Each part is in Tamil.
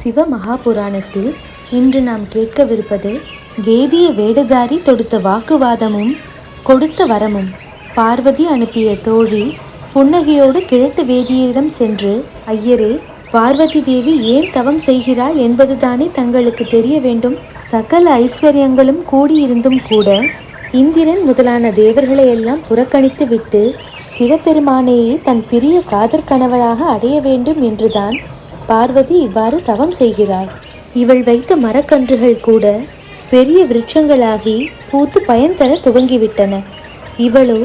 சிவ மகாபுராணத்தில் இன்று நாம் கேட்கவிருப்பது வேதிய வேடதாரி தொடுத்த வாக்குவாதமும் கொடுத்த வரமும். பார்வதி அனுப்பிய தோழி புன்னகையோடு கிழட்டு வேதியரிடம் சென்று, ஐயரே, பார்வதி தேவி ஏன் தவம் செய்கிறாள் என்பதுதானே தங்களுக்கு தெரிய வேண்டும். சகல ஐஸ்வர்யங்களும் கூடியிருந்தும் கூட இந்திரன் முதலான தேவர்களையெல்லாம் புறக்கணித்து விட்டு சிவபெருமானையே தன் பிரிய காதற் கணவராக அடைய வேண்டும் என்றுதான் பார்வதி இவ்வாறு தவம் செய்கிறாள். இவள் வைத்த மரக்கன்றுகள் கூட பெரிய விருட்சங்களாகி பூத்து பயன் தர துவங்கிவிட்டன. இவளோ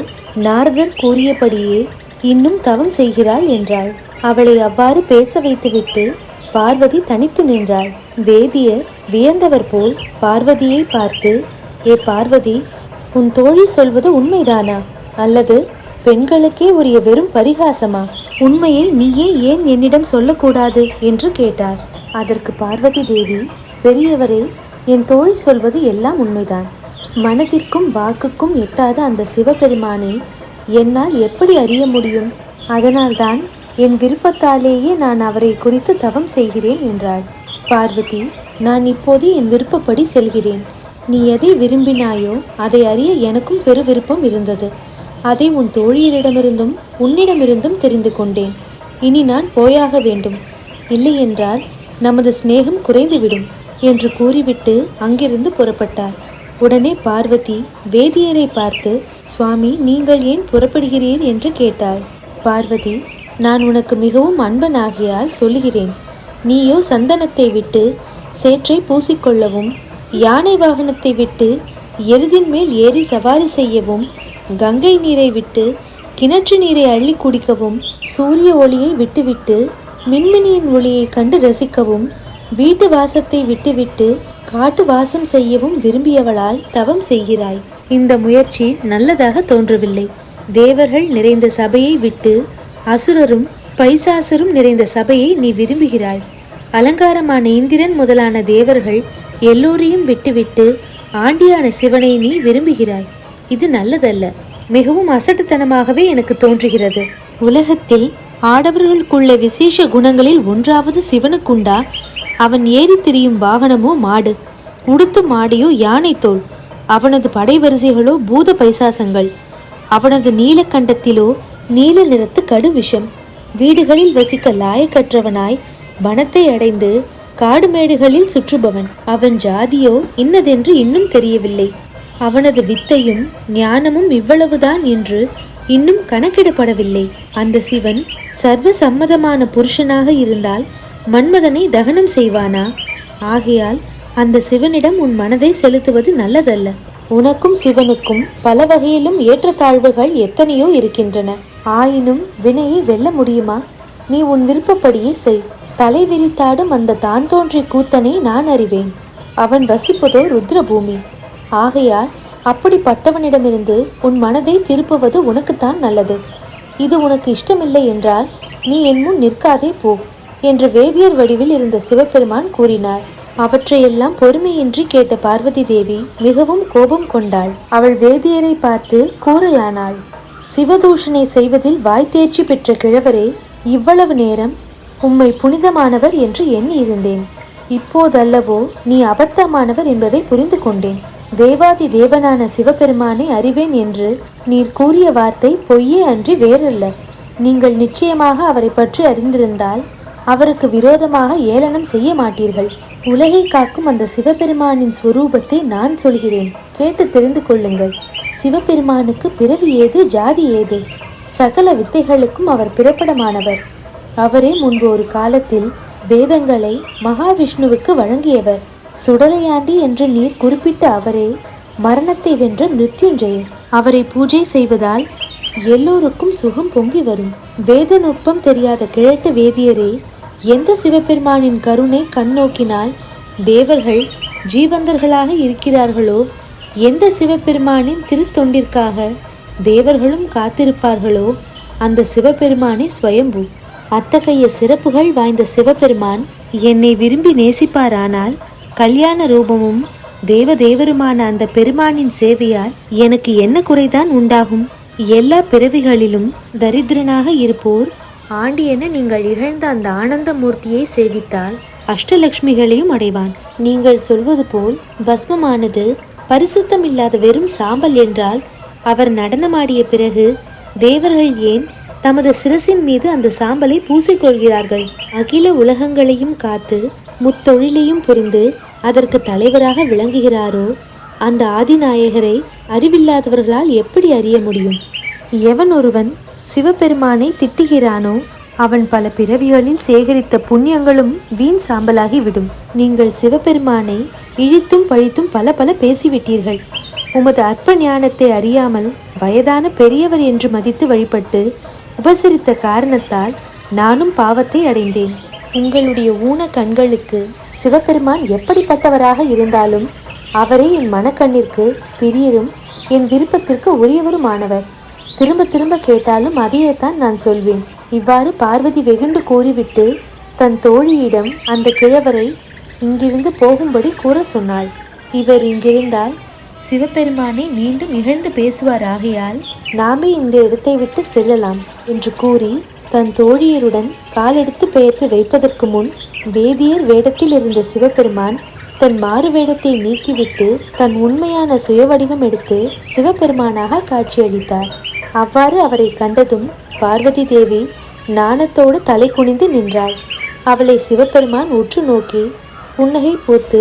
நாரதர் கூறியபடியே இன்னும் தவம் செய்கிறாள் என்றாள். அவளை அவ்வாறு பேச வைத்துவிட்டு பார்வதி தனித்து நின்றாள். வேதியர் வியந்தவர் போல் பார்வதியை பார்த்து, ஏ பார்வதி, உன் தோழி சொல்வது உண்மைதானா, அல்லது பெண்களுக்கே உரிய வெறும் பரிகாசமா? உண்மையை நீயே ஏன் என்னிடம் சொல்லக்கூடாது என்று கேட்டார். அதற்கு பார்வதி தேவி, பெரியவரே, என் தோழி சொல்வது எல்லாம் உண்மைதான். மனதிற்கும் வாக்குக்கும் எட்டாத அந்த சிவபெருமானை என்னால் எப்படி அறிய முடியும்? அதனால்தான் என் விருப்பத்தாலேயே நான் அவரை குறித்து தவம் செய்கிறேன் என்றாள். பார்வதி, நான் இப்போது என் விருப்பப்படி செல்கிறேன். நீ எதை விரும்பினாயோ அதை அறிய எனக்கும் பெரு விருப்பம் இருந்தது. அதை உன் தோழியரிடமிருந்தும் உன்னிடமிருந்தும் தெரிந்து கொண்டேன். இனி நான் போயாக வேண்டும், இல்லையென்றால் நமது சிநேகம் குறைந்துவிடும் என்று கூறிவிட்டு அங்கிருந்து புறப்பட்டார். உடனே பார்வதி வேதியரை பார்த்து, சுவாமி, நீங்கள் ஏன் புறப்படுகிறீர் என்று கேட்டாள். பார்வதி, நான் உனக்கு மிகவும் அன்பனாகியால் சொல்லுகிறேன். நீயோ சந்தனத்தை விட்டு சேற்றை பூசிக்கொள்ளவும், யானை வாகனத்தை விட்டு எருதின் மேல் ஏறி சவாரி செய்யவும், கங்கை நீரை விட்டு கிணற்று நீரை அள்ளி குடிக்கவும், சூரிய ஒளியை விட்டுவிட்டு மின்மினியின் ஒளியை கண்டு ரசிக்கவும், வீட்டு வாசத்தை விட்டுவிட்டு காட்டு வாசம் செய்யவும் விரும்பியவளாய் தவம் செய்கிறாய். இந்த முயற்சி நல்லதாக தோன்றவில்லை. தேவர்கள் நிறைந்த சபையை விட்டு அசுரரும் பைசாசரும் நிறைந்த சபையை நீ விரும்புகிறாய். அலங்காரமான இந்திரன் முதலான தேவர்கள் எல்லோரையும் விட்டுவிட்டு ஆண்டியான சிவனை நீ விரும்புகிறாய். இது நல்லதல்ல. மிகவும் அசட்டுத்தனமாகவே எனக்கு தோன்றுகிறது. உலகத்தில் ஆடவர்களுக்குள்ள விசேஷ குணங்களில் ஒன்றாவது சிவனுக்குண்டா? அவன் ஏறி திரியும் வாகனமோ மாடு, உடுத்தும் ஆடையோ யானை தோல், அவனது படைவரிசைகளோ பூத பைசாசங்கள், அவனது நீலக்கண்டத்திலோ நீல நிறத்து கடு விஷம். வீடுகளில் வசிக்க லாயக்கற்றவனாய் வனத்தை அடைந்து காடுமேடுகளில் சுற்றுபவன். அவன் ஜாதியோ இன்னதென்று இன்னும் தெரியவில்லை. அவனது வித்தையும் ஞானமும் இவ்வளவுதான் என்று இன்னும் கணக்கிடப்படவில்லை. அந்த சிவன் சர்வ சம்மதமான புருஷனாக இருந்தால் மன்மதனை தகனம் செய்வானா? ஆகையால் அந்த சிவனிடம் உன் மனதை செலுத்துவது நல்லதல்ல. உனக்கும் சிவனுக்கும் பல வகையிலும் ஏற்றத்தாழ்வுகள் எத்தனையோ இருக்கின்றன. ஆயினும் வினையை வெல்ல முடியுமா? நீ உன் விருப்பப்படியே செய். தலை விரித்தாடும் அந்த தான் தோன்றி கூத்தனை நான் அறிவேன். அவன் வசிப்பதோ ருத்ரபூமி. ஆகையால் அப்படிப்பட்டவனிடமிருந்து உன் மனதை திருப்புவது உனக்குத்தான் நல்லது. இது உனக்கு இஷ்டமில்லை என்றால் நீ என் முன் நிற்காதே போ என்று வேதியர் வடிவில் இருந்த சிவபெருமான் கூறினார். அவற்றையெல்லாம் பொறுமையின்றி கேட்ட பார்வதி தேவி மிகவும் கோபம் கொண்டாள். அவள் வேதியரை பார்த்து கூறலானாள். சிவதூஷணை செய்வதில் வாய்த்தேர்ச்சி பெற்ற கிழவரே, இவ்வளவு நேரம் உம்மை புனிதமானவர் என்று எண்ணி இருந்தேன். இப்போதல்லவோ நீ அபத்தமானவர் என்பதை புரிந்து கொண்டேன். தேவாதி தேவனான சிவபெருமானை அறிவேன் என்று நீர் கூறிய வார்த்தை பொய்யே அன்றி வேறல்ல. நீங்கள் நிச்சயமாக அவரை பற்றி அறிந்திருந்தால் அவருக்கு விரோதமாக ஏளனம் செய்ய மாட்டீர்கள். உலகை காக்கும் அந்த சிவபெருமானின் ஸ்வரூபத்தை நான் சொல்கிறேன், கேட்டு தெரிந்து கொள்ளுங்கள். சிவபெருமானுக்கு பிறவி ஏது, ஜாதி ஏது? சகல வித்தைகளுக்கும் அவர் பிறப்பிடமானவர். அவரே முன்பு ஒரு காலத்தில் வேதங்களை மகாவிஷ்ணுவுக்கு வழங்கியவர். சுடலையாண்டி என்று நீர் குறிப்பிட்ட அவரே மரணத்தை வென்ற மிருத்யுஞ்சயர். அவரை பூஜை செய்வதால் எல்லோருக்கும் சுகம் பொங்கி வரும். வேத நுட்பம் தெரியாத கிழட்டு வேதியரே, எந்த சிவபெருமானின் கருணை கண்ணோக்கினால் தேவர்கள் ஜீவந்தர்களாக இருக்கிறார்களோ, எந்த சிவபெருமானின் திருத்தொண்டிற்காக தேவர்களும் காத்திருப்பார்களோ, அந்த சிவபெருமானே ஸ்வயம்பு. அத்தகைய சிறப்புகள் வாய்ந்த சிவபெருமான் என்னை விரும்பி நேசிப்பாரானால் கல்யாண ரூபமும் தேவதேவருமான அந்த பெருமானின் சேவையால் எனக்கு என்ன குறைதான் உண்டாகும்? எல்லா பிறவிகளிலும் தரித்திரனாக இருப்போர் ஆண்டி என நீங்கள் இகழ்ந்த அந்த ஆனந்த மூர்த்தியை சேவித்தால் அஷ்டலக்ஷ்மிகளையும் அடைவான். நீங்கள் சொல்வது போல் பஸ்மமானது பரிசுத்தமில்லாத வெறும் சாம்பல் என்றால், அவர் நடனமாடிய பிறகு தேவர்கள் ஏன் தமது சிரசின் மீது அந்த சாம்பலை பூசிக்கொள்கிறார்கள்? அகில உலகங்களையும் காத்து முத்தொழிலையும் புரிந்து அதற்கு தலைவராக விளங்குகிறாரோ அந்த ஆதிநாயகரை அறிவில்லாதவர்களால் எப்படி அறிய முடியும்? எவன் ஒருவன் சிவபெருமானை திட்டுகிறானோ அவன் பல பிறவிகளில் சேகரித்த புண்ணியங்களும் வீண் சாம்பலாகி விடும். நீங்கள் சிவபெருமானை இழித்தும் பழித்தும் பல பல பேசிவிட்டீர்கள். உமது அற்ப ஞானத்தை அறியாமல் வயதான பெரியவர் என்று மதித்து வழிபட்டு உபசரித்த காரணத்தால் நானும் பாவத்தை அடைந்தேன். உங்களுடைய ஊன கண்களுக்கு சிவபெருமான் எப்படிப்பட்டவராக இருந்தாலும் அவரே என் மனக்கண்ணிற்கு பிரியரும் என் விருப்பத்திற்கு உரியவருமானவர். திரும்ப திரும்ப கேட்டாலும் அதையே தான் நான் சொல்வேன். இவ்வாறு பார்வதி வெகுண்டு கூறிவிட்டு தன் தோழியிடம் அந்த கிழவரை இங்கிருந்து போகும்படி கூற சொன்னாள். இவர் இங்கிருந்தால் சிவபெருமானை மீண்டும் இகழ்ந்து பேசுவார், ஆகையால் நாமே இந்த இடத்தை விட்டு செல்லலாம் என்று கூறி தன் தோழியருடன் காலெடுத்து பெயர்த்து வைப்பதற்கு முன் வேதியர் வேடத்தில் இருந்த சிவபெருமான் தன் மாறு வேடத்தை நீக்கிவிட்டு தன் உண்மையான சுயவடிவம் எடுத்து சிவபெருமானாக காட்சியளித்தார். அவ்வாறு அவரை கண்டதும் பார்வதி தேவி நாணத்தோடு தலை குனிந்து நின்றாள். அவளை சிவபெருமான் உற்று நோக்கி புன்னகை பூத்து,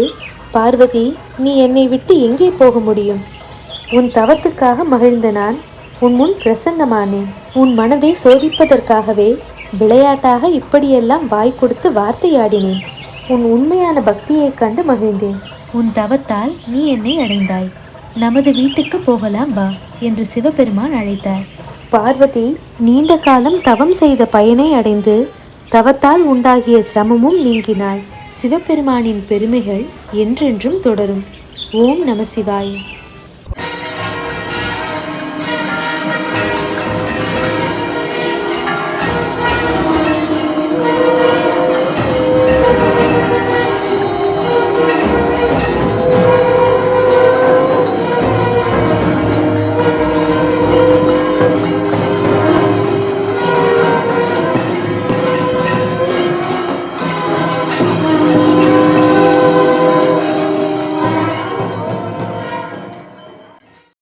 பார்வதி, நீ என்னை விட்டு எங்கே போக முடியும்? உன் தவத்துக்காக மகிழ்ந்த நான் உன் முன் பிரசன்னமானேன். உன் மனதை சோதிப்பதற்காகவே விளையாட்டாக இப்படியெல்லாம் வாய் கொடுத்து வார்த்தையாடினேன். உன் உண்மையான பக்தியைக் கண்டு மகிழ்ந்தேன். உன் தவத்தால் நீ என்னை அடைந்தாய். நமது வீட்டுக்கு போகலாம் வா என்று சிவபெருமான் அழைத்தார். பார்வதி நீண்ட காலம் தவம் செய்த பயனை அடைந்து தவத்தால் உண்டாகிய சிரமமும் நீங்கினாள். சிவபெருமானின் பெருமைகள் என்றென்றும் தொடரும். ஓம் நம சிவாய.